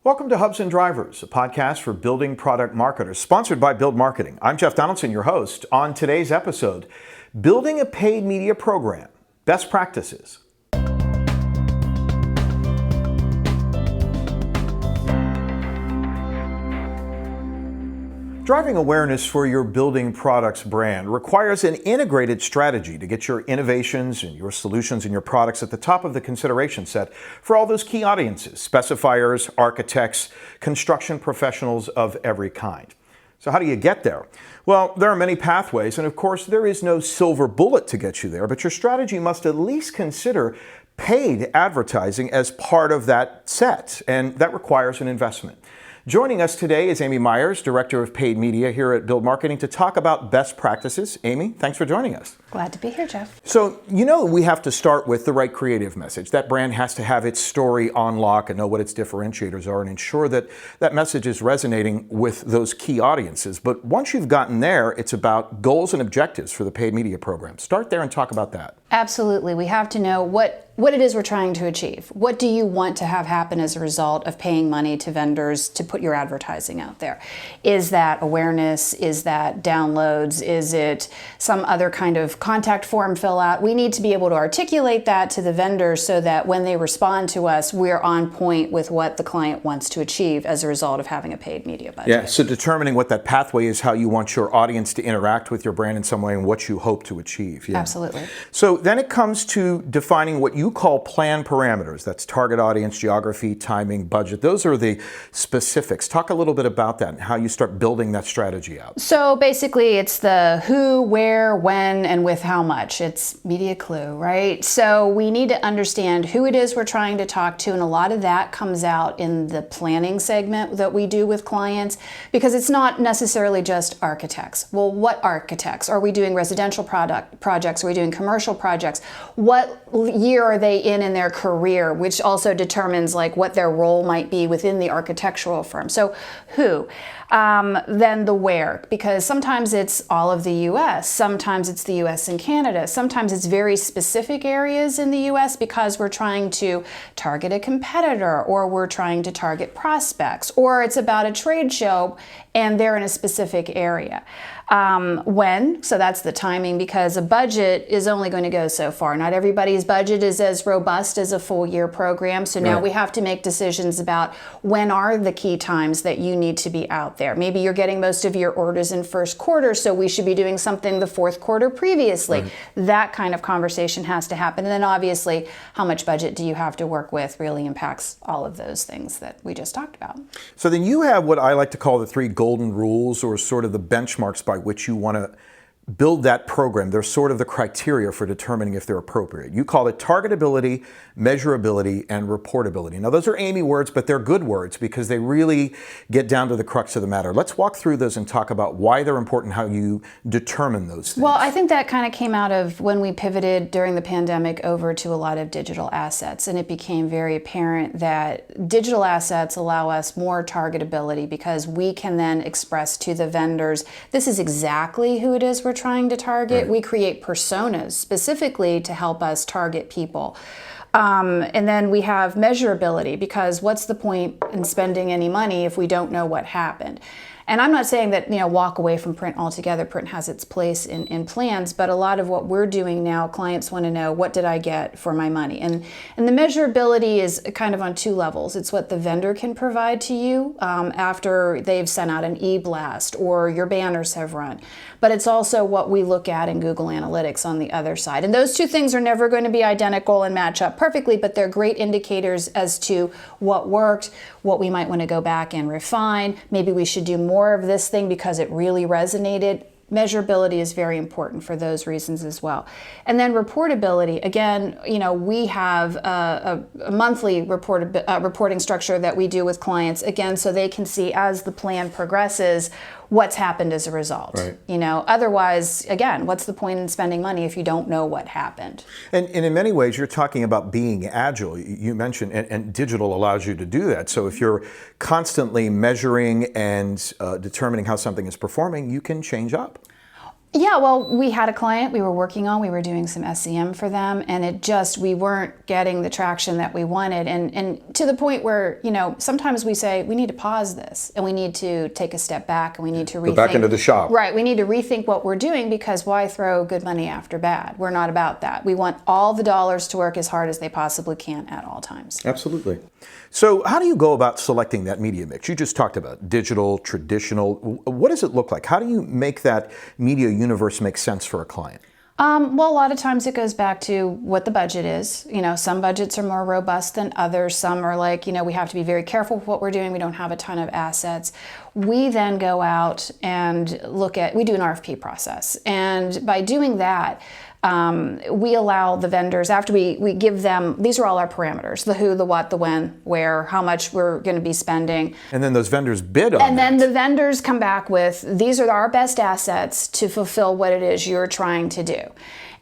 Welcome to Hubs and Drivers, a podcast for building product marketers, sponsored by BLD Marketing. I'm Jeff Donaldson, your host. On today's episode, building a paid media program, best practices. Driving awareness for your building products brand requires an integrated strategy to get your innovations and your solutions and your products at the top of the consideration set for all those key audiences, specifiers, architects, construction professionals of every kind. So how do you get there? Well, there are many pathways, and of course there is no silver bullet to get you there, but your strategy must at least consider paid advertising as part of that set, and that requires an investment. Joining us today is Amy Meyers, Director of Paid Media here at BLD Marketing, to talk about best practices. Amy, thanks for joining us. Glad to be here, Jeff. So, we have to start with the right creative message. That brand has to have its story on lock and know what its differentiators are and ensure that that message is resonating with those key audiences. But once you've gotten there, it's about goals and objectives for the paid media program. Start there and talk about that. Absolutely. We have to know what it is we're trying to achieve. What do you want to have happen as a result of paying money to vendors to put your advertising out there? Is that awareness? Is that downloads? Is it some other kind of contact form fill out? We need to be able to articulate that to the vendors so that when they respond to us, we're on point with what the client wants to achieve as a result of having a paid media budget. Yeah, so determining what that pathway is, how you want your audience to interact with your brand in some way and what you hope to achieve. Yeah. Absolutely. So then it comes to defining what you call plan parameters. That's target audience, geography, timing, budget. Those are the specifics. Talk a little bit about that and how you start building that strategy out. So basically it's the who, where, when, and with how much. It's media clue, right? So we need to understand who it is we're trying to talk to, and a lot of that comes out in the planning segment that we do with clients, because it's not necessarily just architects. Well, what architects? Are we doing residential projects? Are we doing commercial projects? What year are they in their career, which also determines what their role might be within the architectural firm. So who? Then the where, because sometimes it's all of the US, sometimes it's the US and Canada, sometimes it's very specific areas in the US because we're trying to target a competitor or we're trying to target prospects, or it's about a trade show and they're in a specific area. When, so that's the timing, because a budget is only going to go so far. Not everybody's budget is as robust as a full year program. So now we have to make decisions about when are the key times that you need to be out there. Maybe you're getting most of your orders in first quarter, so we should be doing something the fourth quarter previously. Right. That kind of conversation has to happen. And then obviously, how much budget do you have to work with really impacts all of those things that we just talked about. So then you have what I like to call the three golden rules, or sort of the benchmarks by which you want to build that program. They're sort of the criteria for determining if they're appropriate. You call it targetability, measurability, and reportability. Now, those are Amy words, but they're good words because they really get down to the crux of the matter. Let's walk through those and talk about why they're important, how you determine those things. Well, I think that kind of came out of when we pivoted during the pandemic over to a lot of digital assets, and it became very apparent that digital assets allow us more targetability because we can then express to the vendors, this is exactly who it is we're trying to target. Right. We create personas specifically to help us target people. And then we have measurability, because what's the point in spending any money if we don't know what happened? And I'm not saying that, walk away from print altogether. Print has its place in plans, but a lot of what we're doing now, clients want to know, what did I get for my money? And the measurability is kind of on two levels. It's what the vendor can provide to you after they've sent out an e-blast or your banners have run. But it's also what we look at in Google Analytics on the other side. And those two things are never going to be identical and match up perfectly, but they're great indicators as to what worked, what we might want to go back and refine. Maybe we should do more of this thing because it really resonated. Measurability is very important for those reasons as well. And then reportability, again, we have a monthly reporting structure that we do with clients, again, so they can see as the plan progresses what's happened as a result. Right. Otherwise, again, what's the point in spending money if you don't know what happened? And in many ways, you're talking about being agile. You mentioned, and digital allows you to do that. So if you're constantly measuring and determining how something is performing, you can change up. Yeah, well, we had a client we were working on, we were doing some SEM for them, and we weren't getting the traction that we wanted. And to the point where, sometimes we say, we need to pause this and we need to take a step back and we need to rethink. Go back into the shop. Right, we need to rethink what we're doing, because why throw good money after bad? We're not about that. We want all the dollars to work as hard as they possibly can at all times. Absolutely. So how do you go about selecting that media mix? You just talked about digital, traditional. What does it look like? How do you make that media universe make sense for a client? Well, a lot of times it goes back to what the budget is. Some budgets are more robust than others. Some are like, we have to be very careful with what we're doing. We don't have a ton of assets. We then go out and we do an RFP process. And by doing that, we allow the vendors, after we give them, these are all our parameters: the who, the what, the when, where, how much we're going to be spending. And then those vendors bid on And that. then the vendors come back with, these are our best assets to fulfill what it is you're trying to do.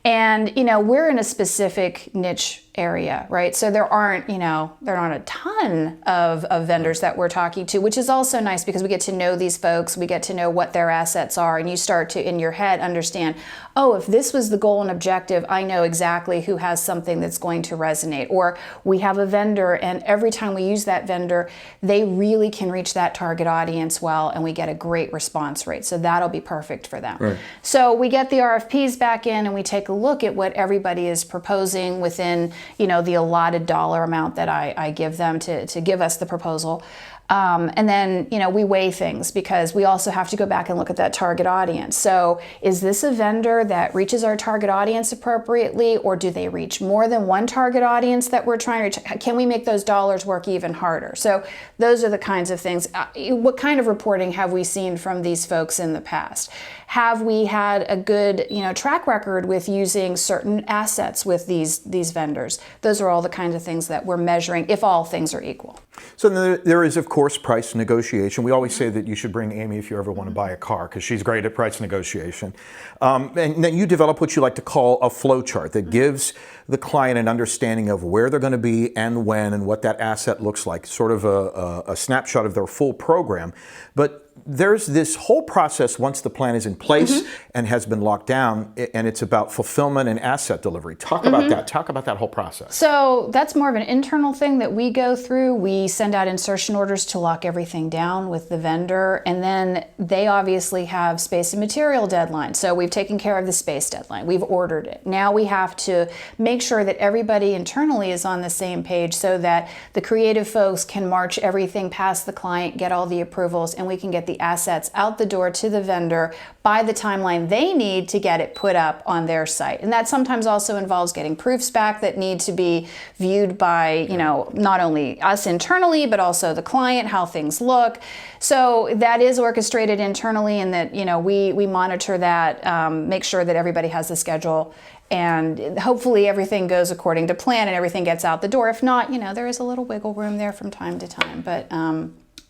And, we're in a specific niche area, right? So there aren't a ton of vendors that we're talking to, which is also nice because we get to know these folks, we get to know what their assets are, and you start to, in your head, understand, oh, if this was the goal and objective, I know exactly who has something that's going to resonate. Or we have a vendor, and every time we use that vendor, they really can reach that target audience well, and we get a great response rate. So that'll be perfect for them. Right. So we get the RFPs back in, and we take a look at what everybody is proposing within the allotted dollar amount that I give them to give us the proposal. And then, we weigh things, because we also have to go back and look at that target audience. So is this a vendor that reaches our target audience appropriately, or do they reach more than one target audience that we're trying to reach? Can we make those dollars work even harder? So those are the kinds of things. What kind of reporting have we seen from these folks in the past? Have we had a good, track record with using certain assets with these vendors? Those are all the kinds of things that we're measuring, if all things are equal. So there is, of course, price negotiation. We always say that you should bring Amy if you ever want to buy a car, because she's great at price negotiation. And then you develop what you like to call a flow chart that gives the client an understanding of where they're going to be and when, and what that asset looks like, sort of a snapshot of their full program. But there's this whole process once the plan is in place and has been locked down, and it's about fulfillment and asset delivery. Talk about that. Talk about that whole process. So that's more of an internal thing that we go through. We send out insertion orders to lock everything down with the vendor, and then they obviously have space and material deadlines. So we've taken care of the space deadline. We've ordered it. Now we have to make sure that everybody internally is on the same page, so that the creative folks can march everything past the client, get all the approvals, and we can get the assets out the door to the vendor by the timeline they need to get it put up on their site. And that sometimes also involves getting proofs back that need to be viewed by, not only us internally, but also the client, how things look. So that is orchestrated internally, and that, we monitor that, make sure that everybody has the schedule, and hopefully everything goes according to plan and everything gets out the door. If not, there is a little wiggle room there from time to time. But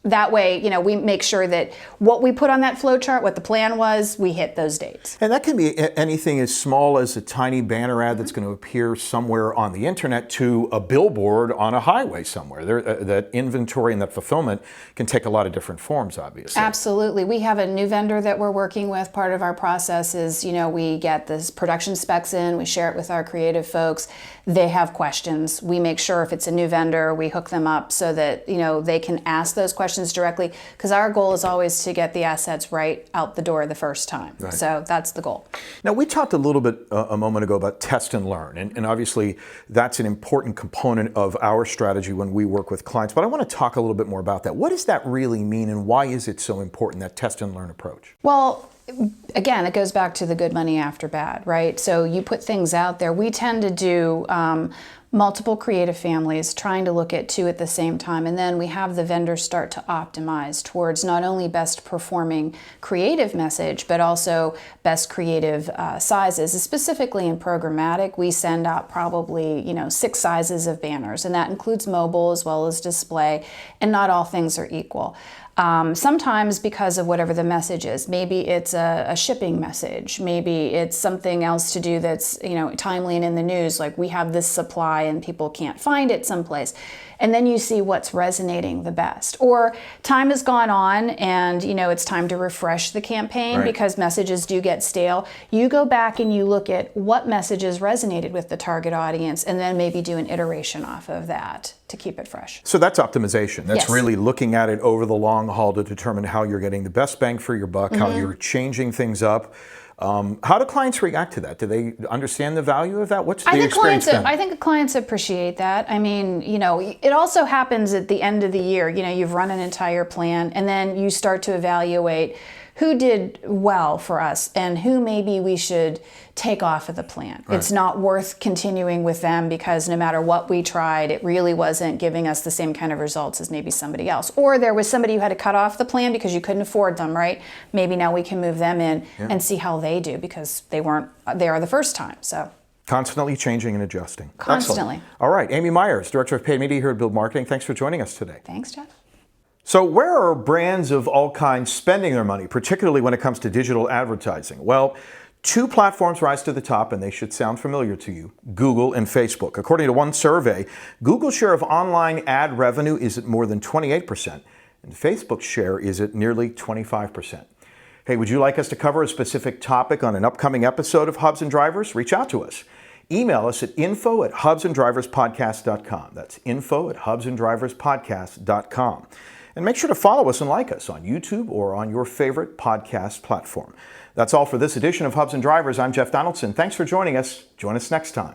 that way, we make sure that what we put on that flow chart, what the plan was, we hit those dates. And that can be anything as small as a tiny banner ad that's going to appear somewhere on the internet, to a billboard on a highway somewhere. That inventory and that fulfillment can take a lot of different forms, obviously. Absolutely. We have a new vendor that we're working with. Part of our process is, we get this production specs in, we share it with our creative folks. They have questions. We make sure, if it's a new vendor, we hook them up so that, they can ask those questions directly, because our goal is always to get the assets right out the door the first time. Right. So that's the goal. Now, we talked a little bit a moment ago about test and learn, and obviously that's an important component of our strategy when we work with clients, but I want to talk a little bit more about that. What does that really mean, and why is it so important, that test and learn approach? Well, again, it goes back to the good money after bad, right? So you put things out there. We tend to do multiple creative families, trying to look at two at the same time, and then we have the vendors start to optimize towards not only best performing creative message, but also best creative sizes. Specifically in programmatic, we send out probably 6 sizes of banners, and that includes mobile as well as display, and not all things are equal. Sometimes because of whatever the message is. Maybe it's a shipping message. Maybe it's something else to do that's timely and in the news, like we have this supply buy and people can't find it someplace. And then you see what's resonating the best. Or time has gone on and it's time to refresh the campaign because messages do get stale. You go back and you look at what messages resonated with the target audience and then maybe do an iteration off of that to keep it fresh. So that's optimization. That's Yes. really looking at it over the long haul to determine how you're getting the best bang for your buck, how you're changing things up. How do clients react to that? Do they understand the value of that? What's the experience been? I think clients appreciate that. I mean, it also happens at the end of the year. You've run an entire plan and then you start to evaluate who did well for us and who maybe we should take off of the plan. Right. It's not worth continuing with them because no matter what we tried, it really wasn't giving us the same kind of results as maybe somebody else. Or there was somebody who had to cut off the plan because you couldn't afford them, right? Maybe now we can move them in and see how they do because they weren't there the first time. So Constantly changing and adjusting. Constantly. Excellent. All right, Amy Meyers, Director of Paid Media here at BLD Marketing. Thanks for joining us today. Thanks, Jeff. So where are brands of all kinds spending their money, particularly when it comes to digital advertising? Well, two platforms rise to the top, and they should sound familiar to you: Google and Facebook. According to one survey, Google's share of online ad revenue is at more than 28%, and Facebook's share is at nearly 25%. Hey, would you like us to cover a specific topic on an upcoming episode of Hubs and Drivers? Reach out to us. Email us at info@hubsanddriverspodcast.com. That's info@hubsanddriverspodcast.com. And make sure to follow us and like us on YouTube or on your favorite podcast platform. That's all for this edition of Hubs and Drivers. I'm Jeff Donaldson. Thanks for joining us. Join us next time.